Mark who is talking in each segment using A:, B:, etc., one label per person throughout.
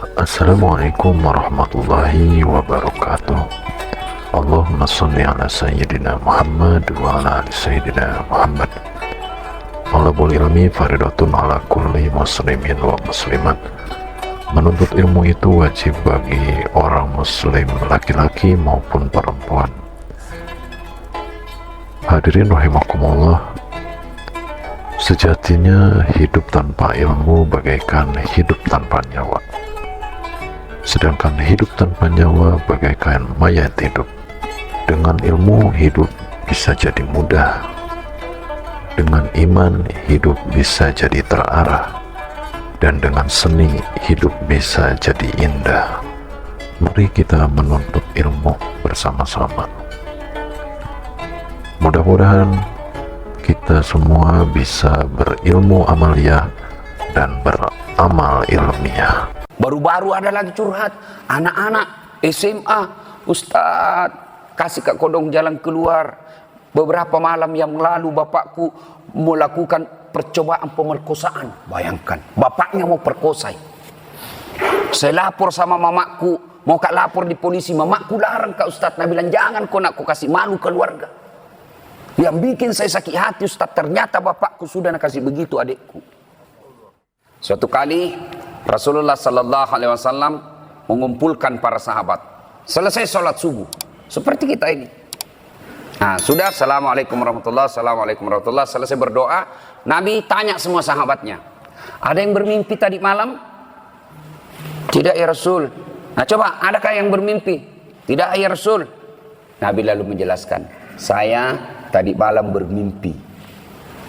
A: Assalamualaikum warahmatullahi wabarakatuh. Allahumma salli ala sayyidina Muhammad wa ala ali sayyidina Muhammad. Talabul ilmi faridatun ala kulli muslimin wa muslimat. Menuntut ilmu itu wajib bagi orang muslim laki-laki maupun perempuan. Hadirin rahimakumullah, sejatinya hidup tanpa ilmu bagaikan hidup tanpa nyawa. Sedangkan hidup tanpa nyawa bagaikan mayat hidup. Dengan ilmu hidup bisa jadi mudah. Dengan iman hidup bisa jadi terarah. Dan dengan seni hidup bisa jadi indah. Mari kita menuntut ilmu bersama-sama. Mudah-mudahan kita semua bisa berilmu amaliyah dan beramal ilmiah.
B: Baru-baru ada lagi curhat, anak-anak SMA, Ustadz kasih Kak Kodong jalan keluar. Beberapa malam yang lalu bapakku melakukan percobaan pemerkosaan. Bayangkan, bapaknya mau perkosa. Saya lapor sama mamaku, mau Kak lapor di polisi. Mamaku larang Kak Ustadz, nah bilang jangan kau nak kau kasih malu keluarga. Yang bikin saya sakit hati Ustadz, ternyata bapakku sudah nak kasih begitu adikku. Suatu kali Rasulullah Sallallahu Alaihi Wasallam mengumpulkan para sahabat. Selesai sholat subuh, seperti kita ini. Nah, sudah Assalamualaikum warahmatullahi wabarakatuh, Assalamualaikum warahmatullahi wabarakatuh. Selesai berdoa, Nabi tanya semua sahabatnya, ada yang bermimpi tadi malam? Tidak ya Rasul. Nah coba, adakah yang bermimpi? Tidak ya Rasul. Nabi lalu menjelaskan, saya tadi malam bermimpi.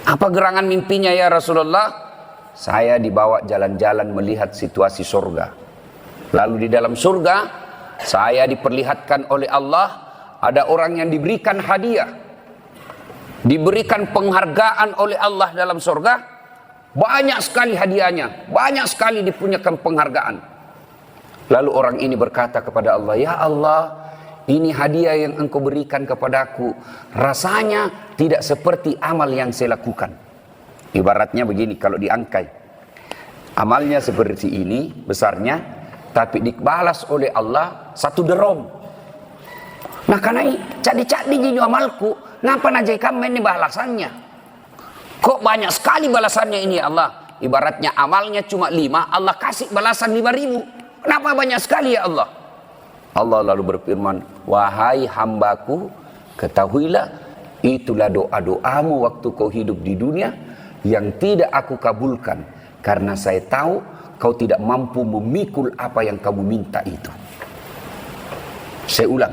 B: Apa gerangan mimpinya ya Rasulullah? Saya dibawa jalan-jalan melihat situasi surga. Lalu di dalam surga, saya diperlihatkan oleh Allah, ada orang yang diberikan hadiah, diberikan penghargaan oleh Allah dalam surga. Banyak sekali hadiahnya, banyak sekali dipunyakan penghargaan. Lalu orang ini berkata kepada Allah, ya Allah, ini hadiah yang engkau berikan kepadaku, rasanya tidak seperti amal yang saya lakukan. Ibaratnya begini, kalau diangkai, amalnya seperti ini besarnya, tapi dibalas oleh Allah 1 derom. Nah karena cadi-cadi jinju amalku, ngapa najai kamu ini balasannya? Kok banyak sekali balasannya ini ya Allah? Ibaratnya amalnya cuma 5, Allah kasih balasan 5.000. Kenapa banyak sekali ya Allah? Allah lalu berfirman, wahai hambaku, ketahuilah itulah doa-doamu waktu kau hidup di dunia yang tidak aku kabulkan, karena saya tahu kau tidak mampu memikul apa yang kamu minta itu. Saya ulang,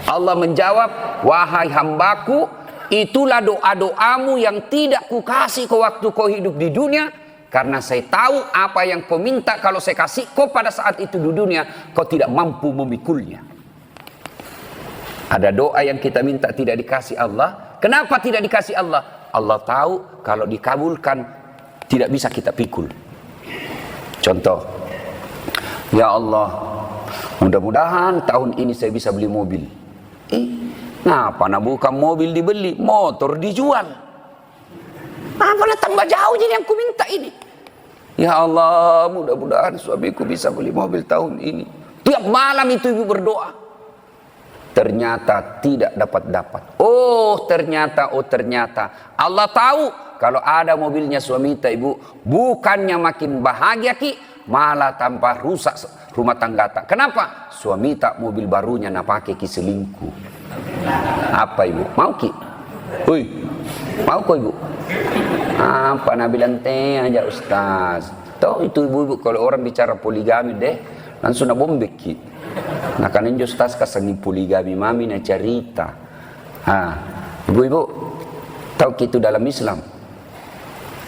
B: Allah menjawab, wahai hambaku, itulah doa-doamu yang tidak ku kasih kau waktu kau hidup di dunia, karena saya tahu apa yang kau minta kalau saya kasih kau pada saat itu di dunia, kau tidak mampu memikulnya. Ada doa yang kita minta tidak dikasih Allah. Kenapa tidak dikasih Allah? Allah tahu kalau dikabulkan tidak bisa kita pikul. Contoh, ya Allah, mudah-mudahan tahun ini saya bisa beli mobil. Ngapa nak bukan mobil dibeli, motor dijual? Apa nak tambah jauh jadi yang ku minta ini? Ya Allah, mudah-mudahan suamiku bisa beli mobil tahun ini. Tiap malam itu ibu berdoa. Ternyata tidak dapat. Oh ternyata Allah tahu kalau ada mobilnya suami kita ibu, bukannya makin bahagia ki, malah tambah rusak rumah tangga tak. Kenapa? Suami tak mobil barunya nak pakai ki selingkuh. Apa ibu? Mau ki? Hui, mau kok ibu? Apa nak bilang teh aja Ustaz. Tahu itu ibu kalau orang bicara poligami deh langsung nak bombek ki. Nah kan ini Ustaz kasangin poligami mami na cerita. Ibu-ibu tahu gitu dalam Islam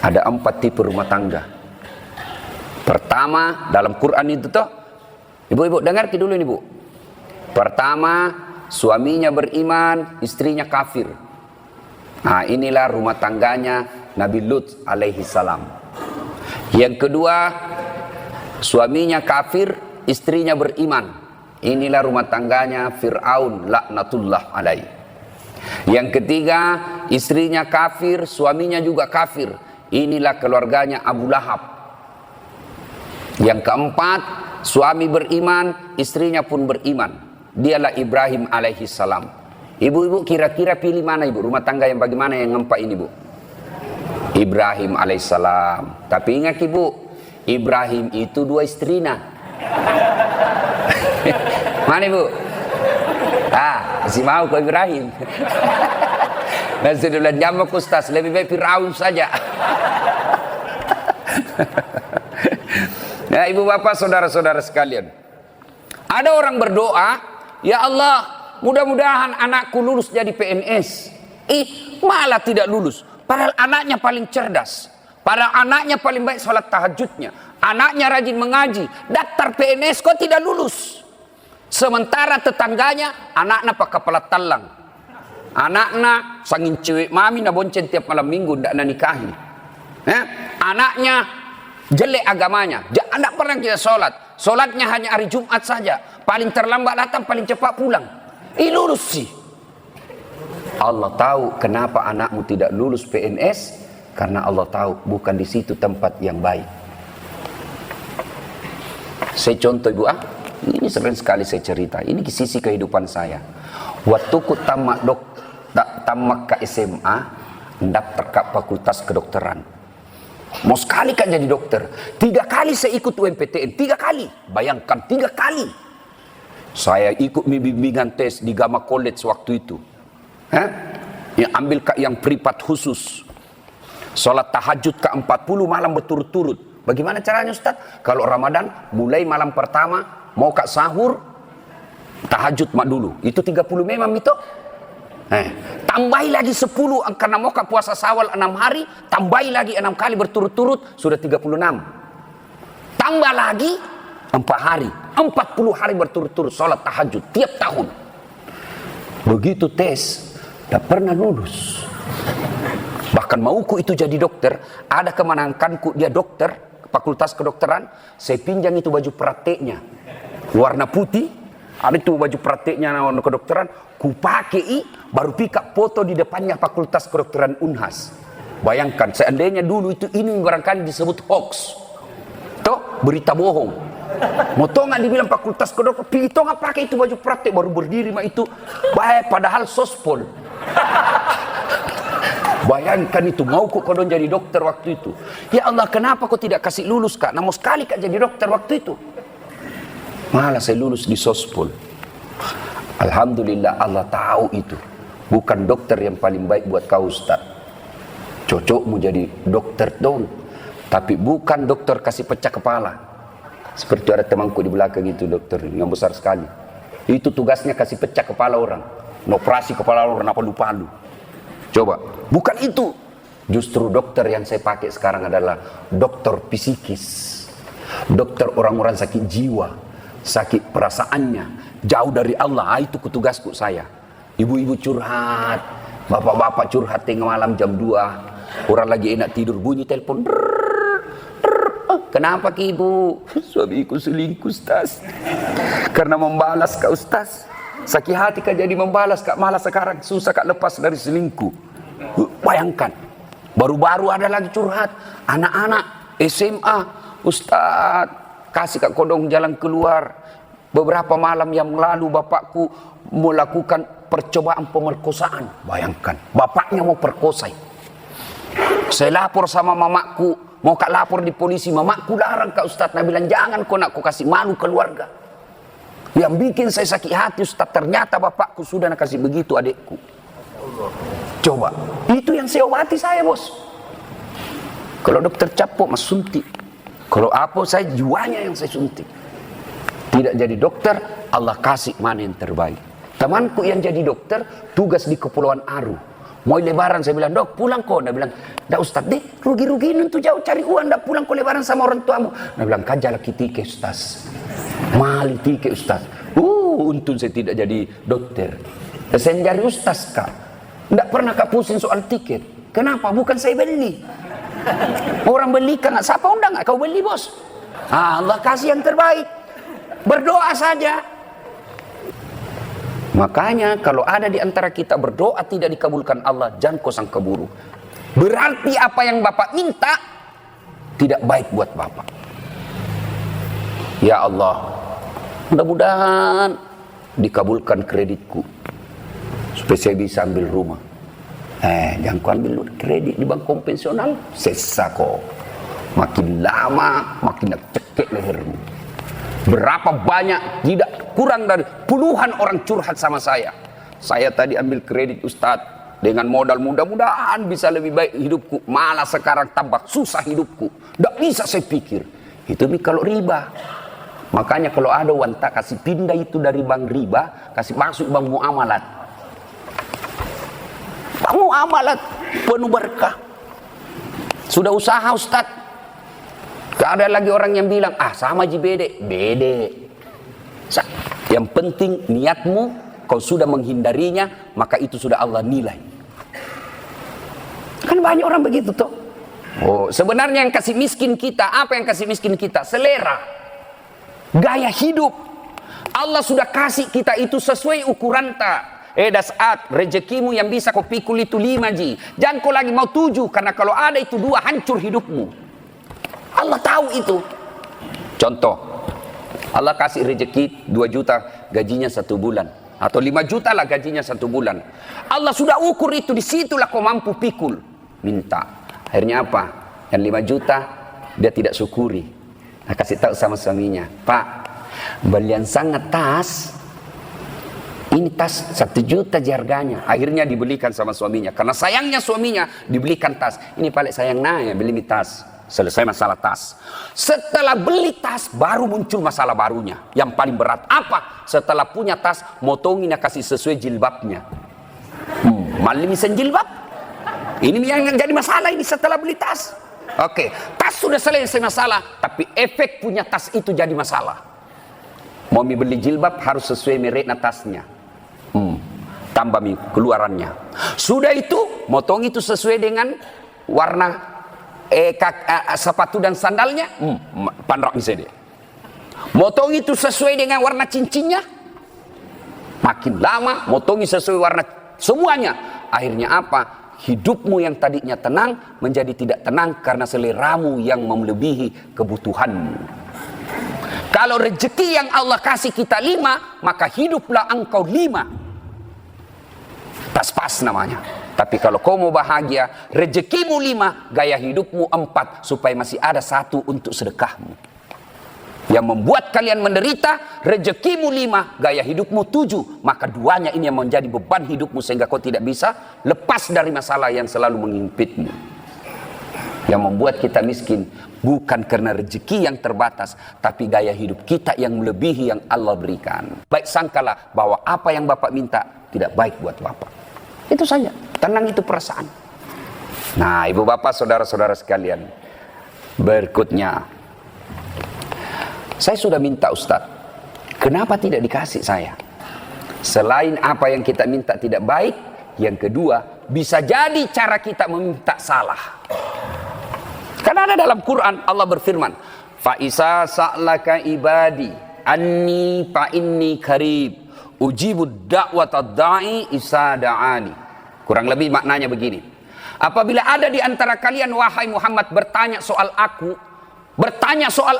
B: ada 4 tipe rumah tangga. Pertama dalam Quran itu toh, ibu-ibu dengar dulu nih bu. Pertama suaminya beriman, istrinya kafir. Nah inilah rumah tangganya Nabi Lut alaihi salam. Yang kedua suaminya kafir, istrinya beriman. Inilah rumah tangganya Fir'aun laknatullah alaih. Yang ketiga, istrinya kafir, suaminya juga kafir. Inilah keluarganya Abu Lahab. Yang keempat, suami beriman, istrinya pun beriman. Dialah Ibrahim alaihi salam. Ibu-ibu kira-kira pilih mana ibu? Rumah tangga yang bagaimana yang ngempak ini bu? Ibrahim alaihissalam. Tapi ingat ibu, Ibrahim itu 2 istrinya. Mana ibu? Masih mau ke Ibrahim. Dan sudah jambak Ustaz, lebih baik Firaun saja. Nah ibu bapak saudara-saudara sekalian, ada orang berdoa, ya Allah mudah-mudahan anakku lulus jadi PNS. Malah tidak lulus. Padahal anaknya paling cerdas, padahal anaknya paling baik sholat tahajudnya, anaknya rajin mengaji, daftar PNS kok tidak lulus. Sementara tetangganya anaknya pakai kepala talang, anaknya sangin cewek mami na bonceng tiap malam minggu ndak na nikahi. Anaknya jelek agamanya, tidak pernah kita sholat, sholatnya hanya hari Jumat saja, paling terlambat datang, paling cepat pulang. Lulus sih. Allah tahu kenapa anakmu tidak lulus PNS, karena Allah tahu bukan di situ tempat yang baik. Saya contoh ibu ini sering sekali saya cerita, ini sisi kehidupan saya. Waktu ku tamat ke SMA, daftar ke fakultas kedokteran. Mau sekali kan jadi dokter. 3 kali saya ikut UMPTN, 3 kali. Bayangkan 3 kali. Saya ikut bimbingan tes di Gama College waktu itu. Yang ambil yang privat khusus. Sholat tahajud ke 40 malam berturut-turut. Bagaimana caranya Ustaz? Kalau Ramadan mulai malam pertama mau kak sahur, tahajud mak dulu. Itu 30 memang itu. Tambahi lagi 10 karena mau kak puasa Syawal 6 hari, tambahi lagi 6 kali berturut-turut sudah 36. Tambah lagi 4 hari, 40 hari berturut-turut sholat tahajud tiap tahun. Begitu tes, tidak pernah lulus. Bahkan mauku itu jadi dokter, ada kemenanganku dia dokter, fakultas kedokteran, saya pinjam itu baju prakteknya, warna putih, ada itu baju prakteknya warna kedokteran, ku pakai baru pika foto di depannya fakultas kedokteran Unhas. Bayangkan, seandainya dulu itu ini barangkali disebut hoax, toh berita bohong. Mau tau nggak dibilang fakultas kedokteran, pilih tau nggak pakai itu baju praktek baru berdiri mah itu, baik padahal sospol. Bayangkan itu, mau kok kodon jadi dokter waktu itu. Ya Allah, kenapa kau tidak kasih lulus kak? Namun sekali kak jadi dokter waktu itu. Malah saya lulus di sospol. Alhamdulillah Allah tahu itu. Bukan dokter yang paling baik buat kau Ustaz. Cocokmu jadi dokter dong. Tapi bukan dokter kasih pecah kepala. Seperti ada temanku di belakang itu dokter yang besar sekali. Itu tugasnya kasih pecah kepala orang. Operasi kepala orang apa palu-palu. Coba, bukan itu. Justru dokter yang saya pakai sekarang adalah dokter psikis. Dokter orang-orang sakit jiwa, sakit perasaannya, jauh dari Allah. Itu tugasku saya. Ibu-ibu curhat, bapak-bapak curhat tengah malam jam 2. Orang lagi enak tidur, bunyi telepon. Kenapa ki ibu? Suamiku selingkuh Ustaz. Karena membalas kak Ustaz. Sakit hati kak jadi membalas kak, malah sekarang susah kak lepas dari selingkuh. Bayangkan, baru-baru ada lagi curhat, anak-anak SMA, Ustaz kasih kak kodong jalan keluar. Beberapa malam yang lalu bapakku melakukan percobaan pemerkosaan. Bayangkan, bapaknya mau perkosa. Saya lapor sama mamaku, mau kak lapor di polisi, mamaku larang kak Ustaz. Nah bilang jangan kau nak kau kasih malu keluarga. Yang bikin saya sakit hati Ustaz, ternyata bapakku sudah nak kasih begitu adikku. Coba, itu yang saya obati saya bos. Kalau dokter capok mas suntik. Kalau apa saya jiwanya yang saya suntik. Tidak jadi dokter, Allah kasih mana yang terbaik. Temanku yang jadi dokter, tugas di Kepulauan Aru. Mau lebaran saya bilang, dok pulang kok. Dia bilang, dah Ustaz deh, rugi-rugi itu jauh cari uang, dah pulang kok lebaran sama orang tuamu. Dia bilang, kajal tiket Ustaz. Mahal tiket Ustaz. Untung saya tidak jadi dokter. Saya jadi Ustaz kak. Tidak pernah kak pusing soal tiket. Kenapa? Bukan saya beli. Orang beli kan, siapa undang kau beli bos? Allah kasih yang terbaik. Berdoa saja. Makanya kalau ada di antara kita berdoa tidak dikabulkan Allah, jangan kau sangka buruk. Berarti apa yang bapak minta tidak baik buat bapak. Ya Allah, mudah-mudahan dikabulkan kreditku supaya saya bisa ambil rumah. Jangan kau ambil kredit di bank konvensional, sesa kok. Makin lama makin nak cekek lehermu. Berapa banyak, tidak kurang dari puluhan orang curhat sama saya. Saya tadi ambil kredit Ustadz dengan modal, mudah-mudahan bisa lebih baik hidupku, malah sekarang tambah susah hidupku. Tidak bisa saya pikir. Itu kalau riba. Makanya kalau ada wanta kasih pindah itu dari bank riba, kasih masuk bank muamalat. Bank muamalat penuh berkah. Sudah usaha Ustaz. Gak ada lagi orang yang bilang, sama ji bede. Yang penting niatmu, kau sudah menghindarinya, maka itu sudah Allah nilai. Kan banyak orang begitu tuh. Sebenarnya yang kasih miskin kita, apa yang kasih miskin kita? Selera, gaya hidup. Allah sudah kasih kita itu sesuai ukuran tak. Dasat rezekimu yang bisa kau pikul itu 5 ji. Jangan kau lagi mau 7, karena kalau ada itu 2 hancur hidupmu. Allah tahu itu. Contoh, Allah kasih rezeki 2 juta gajinya 1 bulan, atau 5 juta lah gajinya 1 bulan. Allah sudah ukur itu, disitulah kau mampu pikul. Minta. Akhirnya apa? Yang 5 juta dia tidak syukuri. Nah, kasih tahu sama suaminya, Pak, belian sangat tas. Ini tas 1 juta harganya. Akhirnya dibelikan sama suaminya. Karena sayangnya suaminya dibelikan tas. Ini paling sayang nanya beli tas. Selesai masalah tas. Setelah beli tas baru muncul masalah barunya. Yang paling berat apa? Setelah punya tas, motonginnya kasih sesuai jilbabnya. Malimisan jilbab. Ini yang jadi masalah ini setelah beli tas. Oke, tas sudah selesai masalah, tapi efek punya tas itu jadi masalah. Mau beli jilbab harus sesuai merek tasnya. Tambah keluarannya. Sudah itu, motong itu sesuai dengan warna sepatu dan sandalnya, pandrak misalnya. Motong itu sesuai dengan warna cincinnya. Makin lama, motongi sesuai warna semuanya. Akhirnya apa? Hidupmu yang tadinya tenang menjadi tidak tenang karena seleramu yang melebihi kebutuhanmu. Kalau rezeki yang Allah kasih kita 5, maka hiduplah engkau 5. Pas-pas namanya. Tapi kalau kau mau bahagia, rezekimu 5, gaya hidupmu 4, supaya masih ada 1 untuk sedekahmu. Yang membuat kalian menderita, rezekimu 5, gaya hidupmu 7, maka 2-nya ini yang menjadi beban hidupmu sehingga kau tidak bisa lepas dari masalah yang selalu mengimpitmu. Yang membuat kita miskin bukan karena rezeki yang terbatas, tapi gaya hidup kita yang melebihi yang Allah berikan. Baik sangkalah bahwa apa yang Bapak minta tidak baik buat Bapak. Itu saja, tenang itu perasaan. Nah, ibu bapak, saudara-saudara sekalian, berikutnya, saya sudah minta Ustadz, kenapa tidak dikasih saya? Selain apa yang kita minta tidak baik, yang kedua, bisa jadi cara kita meminta salah. Karena ada dalam Quran, Allah berfirman, Fa'isa sa'laka ibadi, anni fa'inni karib, ujibud da'watad da'i isa da'ani. Kurang lebih maknanya begini. Apabila ada di antara kalian, wahai Muhammad, bertanya soal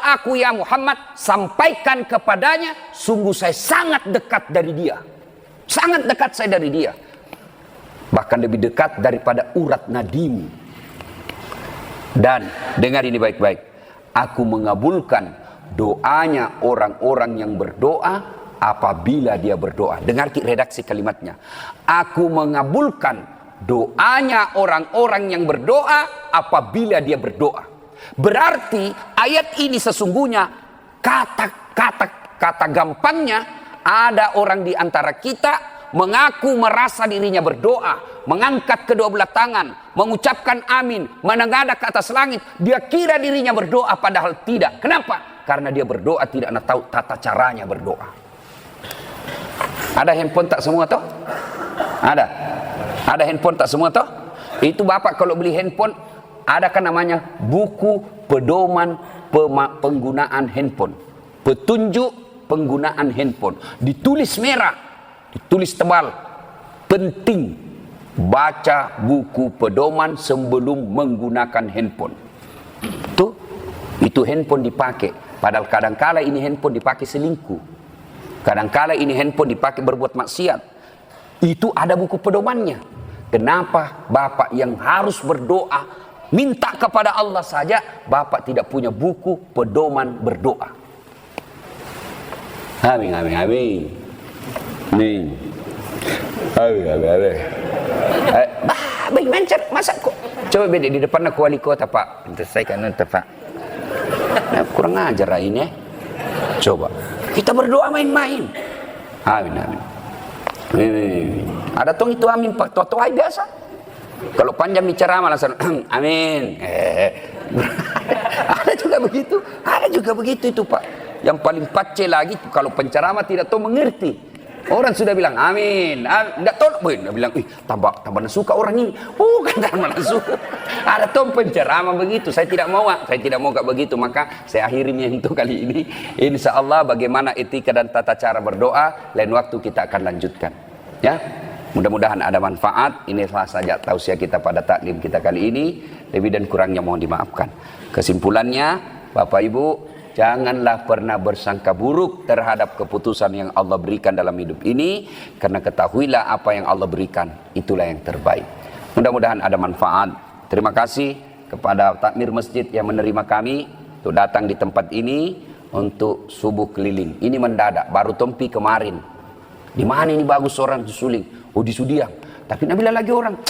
B: aku ya Muhammad, sampaikan kepadanya, sungguh saya sangat dekat dari dia. Sangat dekat saya dari dia. Bahkan lebih dekat daripada urat nadimu. Dan dengar ini baik-baik, aku mengabulkan doanya orang-orang yang berdoa apabila dia berdoa. Dengar redaksi kalimatnya. Aku mengabulkan doanya orang-orang yang berdoa apabila dia berdoa. Berarti ayat ini sesungguhnya kata gampangnya, ada orang di antara kita mengaku merasa dirinya berdoa, mengangkat kedua belah tangan, mengucapkan amin, menengadah ke atas langit. Dia kira dirinya berdoa padahal tidak. Kenapa? Karena dia berdoa tidak tahu tata caranya berdoa. Ada handphone tak semua toh? Ada handphone tak semua toh? Itu bapak kalau beli handphone, ada kan namanya buku pedoman penggunaan handphone, petunjuk penggunaan handphone. Ditulis merah, ditulis tebal, penting baca buku pedoman sebelum menggunakan handphone. Itu handphone dipakai. Padahal kadangkala ini handphone dipakai selingkuh. Kadangkala ini handphone dipakai berbuat maksiat. Itu ada buku pedomannya. Kenapa Bapak yang harus berdoa, minta kepada Allah saja, Bapak tidak punya buku pedoman berdoa? Amin, amin, amin. Nih. Amin, amin, amin. Bagaimana cara masa kok? Coba beda di depan aku wali kota, Pak. Saya kan nanti, Pak. Nah, kurang ajar ini. Coba. Kita berdoa main-main. Amin, amin. Ada tong itu amin, Pak. Tua-tua biasa. Kalau panjang bicara malah langsung amin. Ada juga begitu. Ada juga begitu itu, Pak. Yang paling pace lagi kalau penceramah tidak tahu mengerti. Orang sudah bilang amin, enggak tahu, dia bilang, tambah suka orang ini. Bukan tambah suka. Ada tuh penceramah begitu. Saya tidak mau kayak begitu. Maka saya akhiri menyentuh kali ini. Insya Allah bagaimana etika dan tata cara berdoa, lain waktu kita akan lanjutkan. Ya, mudah-mudahan ada manfaat. Inilah saja tausiah kita pada taklim kita kali ini. Lebih dan kurangnya mohon dimaafkan. Kesimpulannya, Bapak Ibu, janganlah pernah bersangka buruk terhadap keputusan yang Allah berikan dalam hidup ini, karena ketahuilah apa yang Allah berikan itulah yang terbaik. Mudah-mudahan ada manfaat. Terima kasih kepada takmir masjid yang menerima kami untuk datang di tempat ini untuk subuh keliling. Ini mendadak, baru tompi kemarin. Di mana ini bagus orang di Suling? Oh, di Sudiang. Tapi Nabila lagi orang,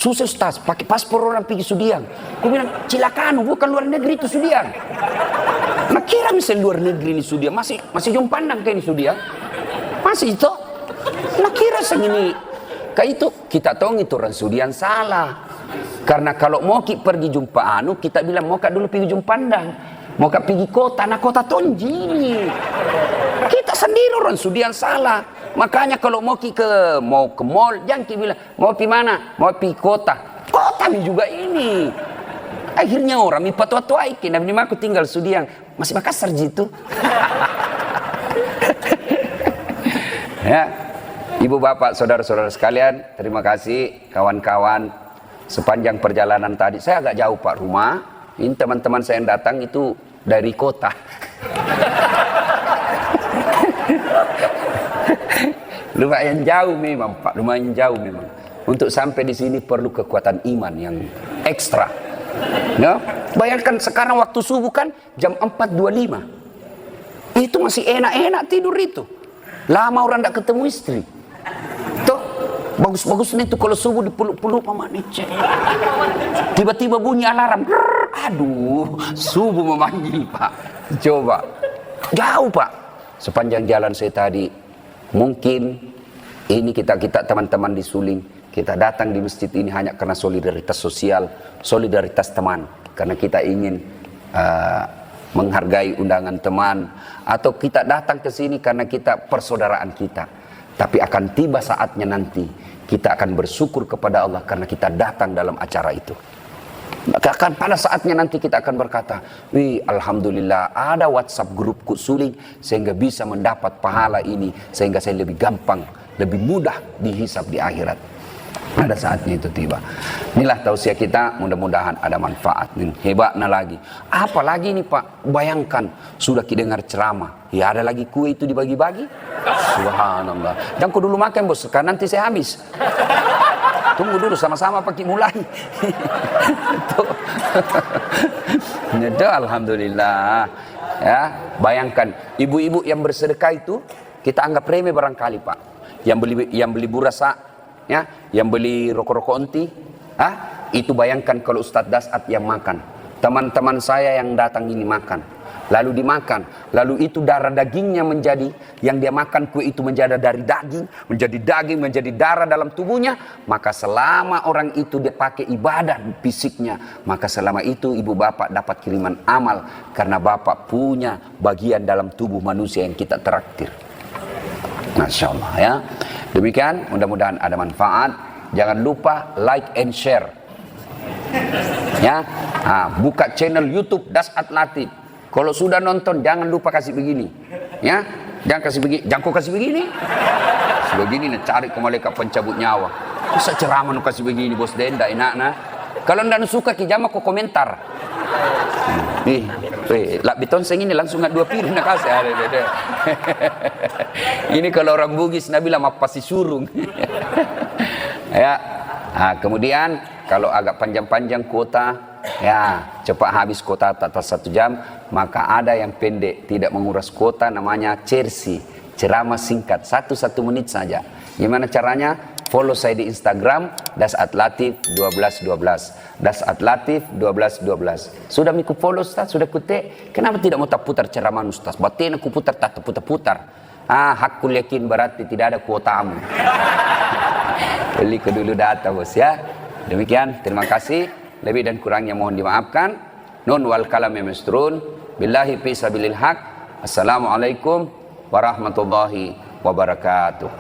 B: susah Ustaz, pakai paspor orang pergi Sudiang. Aku bilang, cilakan, bukan luar negeri itu Sudiang. Nah, kira misal luar negeri ini Sudiang, masih jom pandang kayak ini Sudiang. Masih itu. Nah, kira segini. Kayak itu, kita tahu itu orang Sudiang salah. Karena kalau mau pergi jumpa kita bilang mau dulu pergi jumpa pandang. Mau pergi kota, nah kota tonjini. Kita sendiri orang Sudiang salah. Makanya kalau mau ke mall, jangan bilang mau pergi mana? Mau pergi kota. Kota ini juga ini. Akhirnya orang mi patua-tua iki, nabi aku tinggal Sudiang, masih Makassar gitu. Ya, Ibu Bapak, saudara-saudara sekalian, terima kasih kawan-kawan sepanjang perjalanan tadi. Saya agak jauh Pak rumah. Ini teman-teman saya yang datang itu dari kota. Lumayan jauh memang Pak, lumayan jauh memang. Untuk sampai di sini perlu kekuatan iman yang ekstra. Ya, bayangkan sekarang waktu subuh kan jam 4.25. Itu masih enak-enak tidur itu. Lama orang tidak ketemu istri. Tuh, bagus-bagusnya itu kalau subuh dipeluk-peluk mama Nice. Tiba-tiba bunyi alarm. Aduh, subuh memanggil Pak. Coba. Jauh Pak. Sepanjang jalan saya tadi, mungkin ini kita teman-teman di Suling, kita datang di masjid ini hanya karena solidaritas sosial, solidaritas teman. Karena kita ingin menghargai undangan teman. Atau kita datang ke sini karena kita persaudaraan kita. Tapi akan tiba saatnya nanti kita akan bersyukur kepada Allah karena kita datang dalam acara itu. Maka akan pada saatnya nanti kita akan berkata, wih alhamdulillah ada WhatsApp grupku Suling sehingga bisa mendapat pahala ini, sehingga saya lebih gampang, lebih mudah dihisab di akhirat. Ada saatnya itu tiba. Inilah tausiah kita, mudah-mudahan ada manfaat. Hebatnya lagi. Apalagi nih Pak, bayangkan sudah kita dengar ceramah, ya ada lagi kue itu dibagi-bagi. Subhanallah. Jangan kau dulu makan bos, karena nanti saya habis. Tunggu dulu sama-sama pakai mulai. Itu alhamdulillah. Ya, bayangkan ibu-ibu yang bersedekah itu kita anggap remeh barangkali Pak. Yang beli burasa, ya, yang beli rokok-rokok onti, itu bayangkan kalau Ustadz Dasat yang makan. Teman-teman saya yang datang ini makan, lalu dimakan, lalu itu darah dagingnya menjadi, yang dia makan kue itu menjadi dari daging, menjadi darah dalam tubuhnya. Maka selama orang itu dia pakai ibadah fisiknya, maka selama itu ibu bapak dapat kiriman amal, karena bapak punya bagian dalam tubuh manusia yang kita traktir. Masya Allah ya. Demikian, mudah-mudahan ada manfaat. Jangan lupa like and share. Ya, buka channel YouTube Dasat Latif. Kalau sudah nonton jangan lupa kasih begini. Ya, jangan kasih begini. Jangan kau kasih begini. Begini nih cari ke malaikat pencabut nyawa. Bisa ceramah nu kasih begini bos denda enak nah. Kalau ndak suka kijama kau komentar. Nih, lak bitonseng ini langsung dua piring nak kasih. Ini kalau orang Bugis Nabi lama pasti surung. Ya. Nah, kemudian kalau agak panjang-panjang kuota, ya cepat habis kuota atas 1 jam, maka ada yang pendek tidak menguras kuota, namanya cersi, ceramah singkat 1 menit saja. Gimana caranya? Follow saya di Instagram @latif 1212, @latif 1212. Sudah miku follow Ustaz, sudah kute. Kenapa tidak mau tak putar ceramah Ustaz? Batin aku putar tak putar-putar. Hakul yakin berarti tidak ada kuotamu. Beli ke dulu data bos ya. Demikian, terima kasih. Lebih dan kurangnya mohon dimaafkan. Nun wal kalam yamstrun. Billahi fi sabilil haq. Assalamualaikum warahmatullahi wabarakatuh.